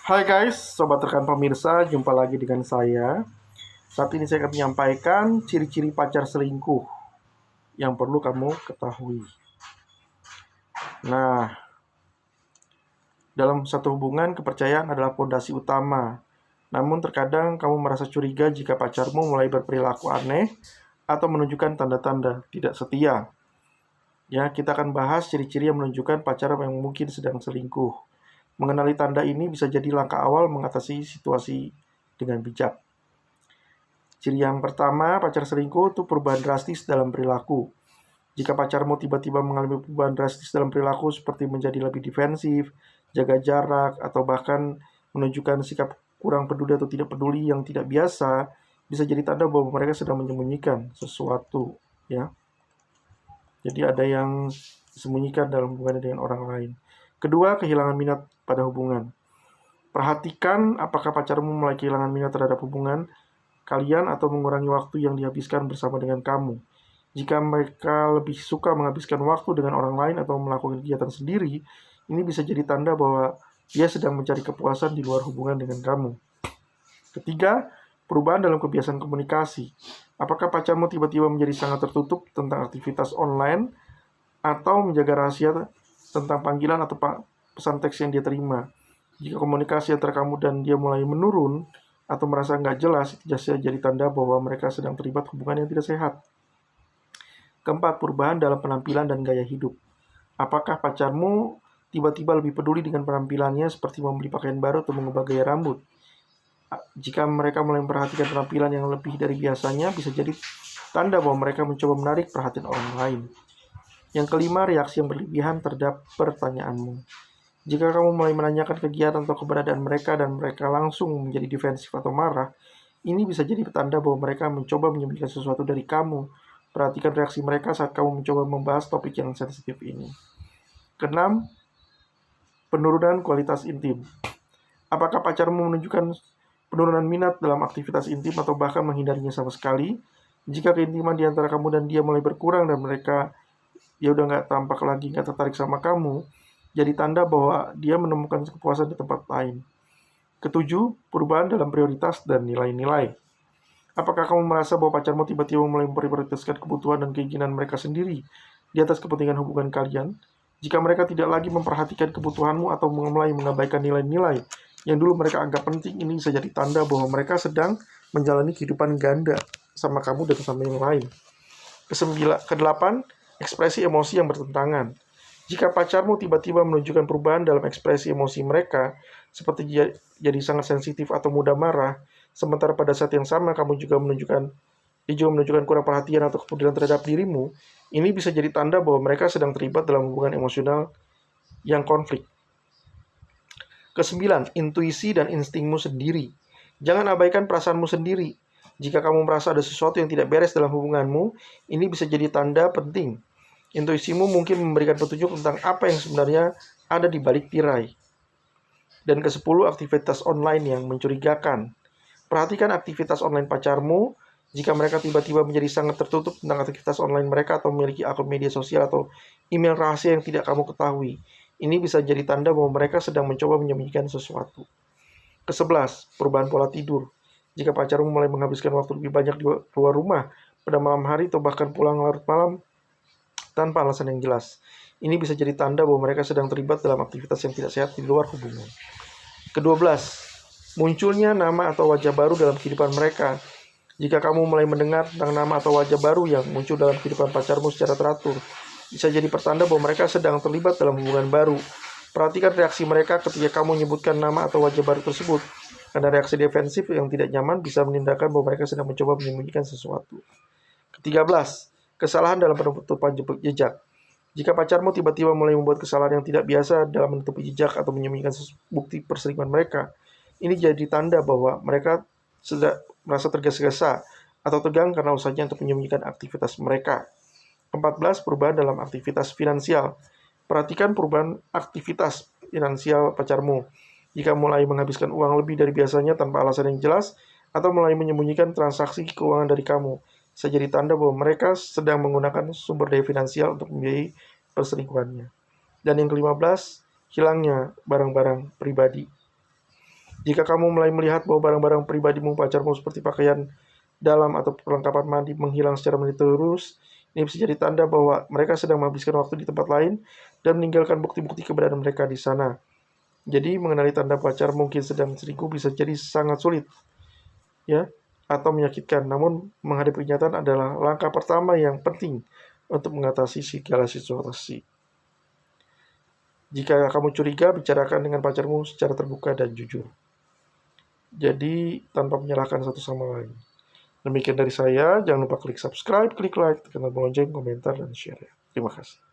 Hai guys, sobat rekan pemirsa, jumpa lagi dengan saya. Saat ini saya akan menyampaikan ciri-ciri pacar selingkuh yang perlu kamu ketahui. Nah, dalam satu hubungan, kepercayaan adalah fondasi utama. Namun terkadang kamu merasa curiga jika pacarmu mulai berperilaku aneh atau menunjukkan tanda-tanda tidak setia. Ya, kita akan bahas ciri-ciri yang menunjukkan pacar yang mungkin sedang selingkuh. Mengenali tanda ini bisa jadi langkah awal mengatasi situasi dengan bijak. Ciri yang pertama, pacar selingkuh itu perubahan drastis dalam perilaku. Jika pacarmu tiba-tiba mengalami perubahan drastis dalam perilaku seperti menjadi lebih defensif, jaga jarak, atau bahkan menunjukkan sikap kurang peduli atau tidak peduli yang tidak biasa, bisa jadi tanda bahwa mereka sedang menyembunyikan sesuatu, ya. Jadi ada yang disembunyikan dalam hubungan dengan orang lain. Kedua, kehilangan minat pada hubungan. Perhatikan apakah pacarmu mulai kehilangan minat terhadap hubungan kalian atau mengurangi waktu yang dihabiskan bersama dengan kamu. Jika mereka lebih suka menghabiskan waktu dengan orang lain atau melakukan kegiatan sendiri, ini bisa jadi tanda bahwa dia sedang mencari kepuasan di luar hubungan dengan kamu. Ketiga, perubahan dalam kebiasaan komunikasi. Apakah pacarmu tiba-tiba menjadi sangat tertutup tentang aktivitas online atau menjaga rahasia tentang panggilan atau pesan teks yang dia terima? Jika komunikasi antara kamu dan dia mulai menurun atau merasa nggak jelas, itu bisa jadi tanda bahwa mereka sedang terlibat hubungan yang tidak sehat. Keempat, perubahan dalam penampilan dan gaya hidup. Apakah pacarmu tiba-tiba lebih peduli dengan penampilannya seperti membeli pakaian baru atau mengubah gaya rambut? Jika mereka mulai memperhatikan penampilan yang lebih dari biasanya, bisa jadi tanda bahwa mereka mencoba menarik perhatian orang lain. Yang kelima, reaksi yang berlebihan terhadap pertanyaanmu. Jika kamu mulai menanyakan kegiatan atau keberadaan mereka dan mereka langsung menjadi defensif atau marah, ini bisa jadi petanda bahwa mereka mencoba menyembunyikan sesuatu dari kamu. Perhatikan reaksi mereka saat kamu mencoba membahas topik yang sensitif ini. Keenam, penurunan kualitas intim. Apakah pacarmu menunjukkan penurunan minat dalam aktivitas intim atau bahkan menghindarinya sama sekali? Jika keintiman di antara kamu dan dia mulai berkurang dan dia udah nggak tampak lagi, nggak tertarik sama kamu, jadi tanda bahwa dia menemukan kepuasan di tempat lain. Ketujuh, perubahan dalam prioritas dan nilai-nilai. Apakah kamu merasa bahwa pacarmu tiba-tiba mulai memprioritaskan kebutuhan dan keinginan mereka sendiri di atas kepentingan hubungan kalian? Jika mereka tidak lagi memperhatikan kebutuhanmu atau mulai mengabaikan nilai-nilai yang dulu mereka anggap penting, ini bisa jadi tanda bahwa mereka sedang menjalani kehidupan ganda sama kamu dan sama yang lain. Kedelapan, ekspresi emosi yang bertentangan. Jika pacarmu tiba-tiba menunjukkan perubahan dalam ekspresi emosi mereka, seperti jadi sangat sensitif atau mudah marah, sementara pada saat yang sama dia juga menunjukkan kurang perhatian atau kepedulian terhadap dirimu, ini bisa jadi tanda bahwa mereka sedang terlibat dalam hubungan emosional yang konflik. Kesembilan, intuisi dan instingmu sendiri. Jangan abaikan perasaanmu sendiri. Jika kamu merasa ada sesuatu yang tidak beres dalam hubunganmu, ini bisa jadi tanda penting. Intuisimu mungkin memberikan petunjuk tentang apa yang sebenarnya ada di balik tirai. Dan ke-10, aktivitas online yang mencurigakan. Perhatikan aktivitas online pacarmu. Jika mereka tiba-tiba menjadi sangat tertutup tentang aktivitas online mereka atau memiliki akun media sosial atau email rahasia yang tidak kamu ketahui, ini bisa jadi tanda bahwa mereka sedang mencoba menyembunyikan sesuatu. Ke-11, perubahan pola tidur. Jika pacarmu mulai menghabiskan waktu lebih banyak di luar rumah pada malam hari atau bahkan pulang larut malam tanpa alasan yang jelas, ini bisa jadi tanda bahwa mereka sedang terlibat dalam aktivitas yang tidak sehat di luar hubungan. Ke-12, munculnya nama atau wajah baru dalam kehidupan mereka. Jika kamu mulai mendengar tentang nama atau wajah baru yang muncul dalam kehidupan pacarmu secara teratur, bisa jadi pertanda bahwa mereka sedang terlibat dalam hubungan baru. Perhatikan reaksi mereka ketika kamu menyebutkan nama atau wajah baru tersebut, karena reaksi defensif yang tidak nyaman bisa menandakan bahwa mereka sedang mencoba menyembunyikan sesuatu. Ke-13, kesalahan dalam penutupan jejak. Jika pacarmu tiba-tiba mulai membuat kesalahan yang tidak biasa dalam menutupi jejak atau menyembunyikan bukti perselingkuhan mereka, ini jadi tanda bahwa mereka sudah merasa tergesa-gesa atau tegang karena usahanya untuk menyembunyikan aktivitas mereka. 14, perubahan dalam aktivitas finansial. Perhatikan perubahan aktivitas finansial pacarmu. Jika mulai menghabiskan uang lebih dari biasanya tanpa alasan yang jelas, atau mulai menyembunyikan transaksi keuangan dari kamu, bisa jadi tanda bahwa mereka sedang menggunakan sumber daya finansial untuk membiayai perselingkuhannya. Dan yang ke-15, hilangnya barang-barang pribadi. Jika kamu mulai melihat bahwa barang-barang pribadimu pacarmu seperti pakaian dalam atau perlengkapan mandi menghilang secara menyeluruh, ini bisa jadi tanda bahwa mereka sedang menghabiskan waktu di tempat lain dan meninggalkan bukti-bukti keberadaan mereka di sana. Jadi mengenali tanda pacar mungkin sedang selingkuh bisa jadi sangat sulit, ya, atau menyakitkan. Namun menghadapi kenyataan adalah langkah pertama yang penting untuk mengatasi segala situasi. Jika kamu curiga, bicarakan dengan pacarmu secara terbuka dan jujur. Jadi tanpa menyalahkan satu sama lain. Demikian dari saya, jangan lupa klik subscribe, klik like, tekan tombol lonceng, komentar, dan share. Terima kasih.